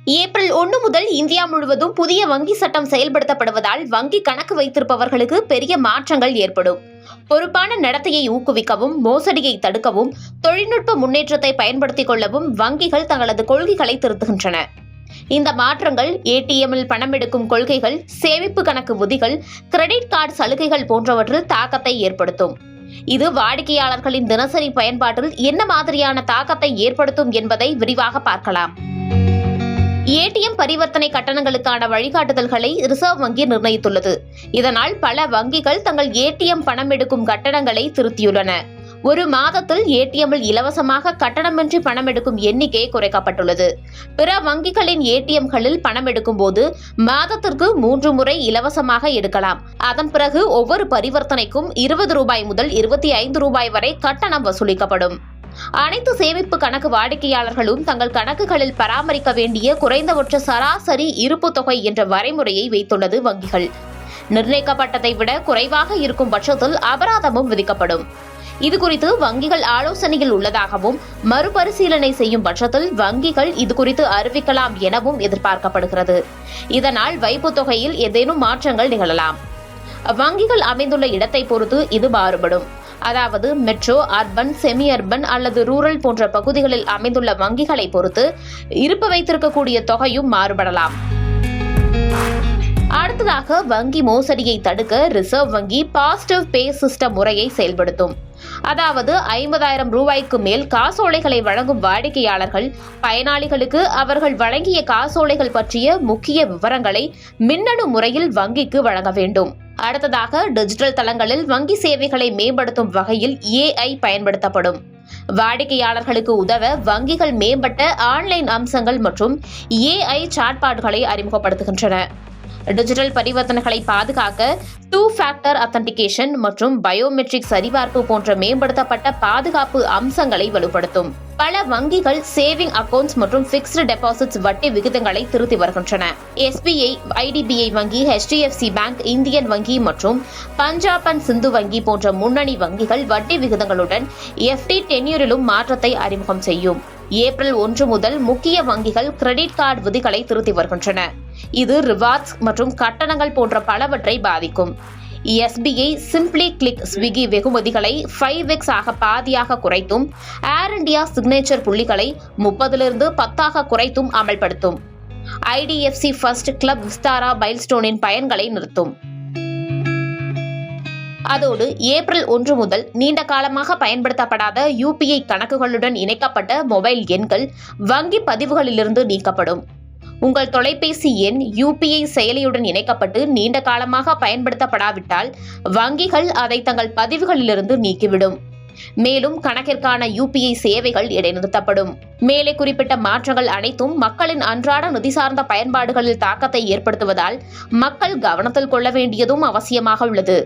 April 1 முதல் India முழுவதும் புதிய வங்கி சட்டம் செயல்படுத்தப்படுவதால் வங்கி கணக்கு வைத்திருப்பவர்களுக்கு பெரிய மாற்றங்கள் ஏற்படும். பொறுப்பான நடத்தையை ஊக்குவிக்கவும், மோசடியை தடுக்கவும், தொழில்நுட்ப முன்னேற்றத்தை பயன்படுத்திக் கொள்ளவும் வங்கிகள் தங்களது கொள்கைகளை திருத்துகின்றன. இந்த மாற்றங்கள் ஏடிஎம்மில் பணம் எடுக்கும் கொள்கைகள், சேமிப்பு கணக்கு விதிகள், கிரெடிட் கார்டு சலுகைகள் போன்றவற்றில் தாக்கத்தை ஏற்படுத்தும். இது வாடிக்கையாளர்களின் தினசரி பயன்பாட்டில் என்ன மாதிரியான தாக்கத்தை ஏற்படுத்தும் என்பதை விரிவாக பார்க்கலாம். ஏடிஎம் பரிவர்த்தனை கட்டணங்களுக்கான வழிகாட்டுதல்களை ரிசர்வ் வங்கி நிர்ணயித்துள்ளது. இதனால் பல வங்கிகள் தங்கள் ஏடிஎம் பணம் எடுக்கும் கட்டணங்களை திருத்தியுள்ளன. ஒரு மாதத்தில் ஏடிஎம்மில் இலவசமாக கட்டணமின்றி பணம் எடுக்கும் எண்ணிக்கை குறைக்கப்பட்டுள்ளது. பிற வங்கிகளின் ஏடிஎம்களில் பணம் எடுக்கும் போது மாதத்திற்கு 3 முறை இலவசமாக எடுக்கலாம். அதன் பிறகு ஒவ்வொரு பரிவர்த்தனைக்கும் ₹20 முதல் ₹25 வரை கட்டணம் வசூலிக்கப்படும். அனைத்து சேமிப்பு கணக்கு வாடிக்கையாளர்களும் தங்கள் கணக்குகளில் பராமரிக்க வேண்டிய குறைந்தபட்ச சராசரி இருப்பு தொகை என்ற வரைமுறையை வைத்துள்ளது வங்கிகள். நிர்ணயிக்கப்பட்டதை விட குறைவாக இருக்கும் பட்சத்தில் அபராதமும் விதிக்கப்படும். இதுகுறித்து வங்கிகள் ஆலோசனையில் உள்ளதாகவும், மறுபரிசீலனை செய்யும் பட்சத்தில் வங்கிகள் இதுகுறித்து அறிவிக்கலாம் எனவும் எதிர்பார்க்கப்படுகிறது. இதனால் வைப்பு தொகையில் ஏதேனும் மாற்றங்கள் நிகழலாம். வங்கிகள் அமைந்துள்ள இடத்தை பொறுத்து இது மாறுபடும். அதாவது மெட்ரோ, அர்பன், செமி அர்பன் அல்லது ரூரல் போன்ற பகுதிகளில் அமைந்துள்ள வங்கிகளை பொறுத்து இருப்பு வைத்திருக்கக்கூடிய தொகையும் மாறுபடலாம். அடுத்ததாக, வங்கி மோசடியை தடுக்க ரிசர்வ் வங்கி பாசிட்டிவ் பே சிஸ்டம் முறையை செயல்படுத்தும். அதாவது ₹50,000 மேல் காசோலைகளை வழங்கும் வாடிக்கையாளர்கள் பயனாளிகளுக்கு அவர்கள் வழங்கிய காசோலைகள் பற்றிய முக்கிய விவரங்களை மின்னணு முறையில் வங்கிக்கு வழங்க வேண்டும். அடுத்ததாக, டிஜிட்டல் தளங்களில் வங்கி சேவைகளை மேம்படுத்தும் வகையில் AI பயன்படுத்தப்படும். வாடிக்கையாளர்களுக்கு உதவ வங்கிகள் மேம்பட்ட ஆன்லைன் அம்சங்கள் மற்றும் AI சாட்பாட்களை அறிமுகப்படுத்துகின்றன. டிஜிட்டல் பரிவர்த்தனைகளை பாதுகாக்க 2 ஃபேக்டர் அத்தன்டிகேஷன் மற்றும் பயோமெட்ரிக் சரிபார்ப்பு போன்ற மேம்படுத்தப்பட்ட பாதுகாப்பு அம்சங்களை வலுப்படுத்தும். பல வங்கிகள் சேவிங் அக்கவுண்ட்ஸ் மற்றும் பிக்ஸ்டு டெபாசிட்ஸ் வட்டி விகிதங்களை திருத்தி வருகின்றன. SBI, IDBI வங்கி, HDFC பேங்க், இந்தியன் வங்கி மற்றும் பஞ்சாப் அண்ட் சிந்து வங்கி போன்ற முன்னணி வங்கிகள் வட்டி விகிதங்களுடன் FD டென்யூரிலும் மாற்றத்தை அறிமுகம் செய்யும். ஏப்ரல் 1 முதல் முக்கிய வங்கிகள் கிரெடிட் கார்டு விதிகளை திருத்தி வருகின்றன. இது ரிவார்ட்ஸ் மற்றும் கட்டணங்கள் போன்ற பலவற்றை பாதிக்கும். SBI சிம்பிளி கிளிக் ஸ்விக்கி வெகுமதிகளை 5x ஆக பாதியாக குறைத்தும், ஏர் இந்தியா சிக்னேச்சர் புள்ளிகளை 30 10 குறைத்தும் அமல்படுத்தும். IDFC ஃபர்ஸ்ட் கிளப் விஸ்தாரா மைல்ஸ்டோனின் பயன்களை நிறுத்தும். அதோடு ஏப்ரல் 1 முதல் நீண்ட காலமாக பயன்படுத்தப்படாத UPI கணக்குகளுடன் இணைக்கப்பட்ட மொபைல் எண்கள் வங்கி பதிவுகளிலிருந்து நீக்கப்படும். உங்கள் தொலைபேசி எண் UPI செயலியுடன் இணைக்கப்பட்டு நீண்ட காலமாக பயன்படுத்தப்படாவிட்டால் வங்கிகள் அதை தங்கள் பதிவுகளிலிருந்து நீக்கிவிடும். மேலும் கணக்கிற்கான UPI சேவைகள் இடைநிறுத்தப்படும். மேலே குறிப்பிட்ட மாற்றங்கள் அனைத்தும் மக்களின் அன்றாட நிதி சார்ந்த பயன்பாடுகளில் தாக்கத்தை ஏற்படுத்துவதால் மக்கள் கவனத்தில் கொள்ள வேண்டியதும் அவசியமாக உள்ளது.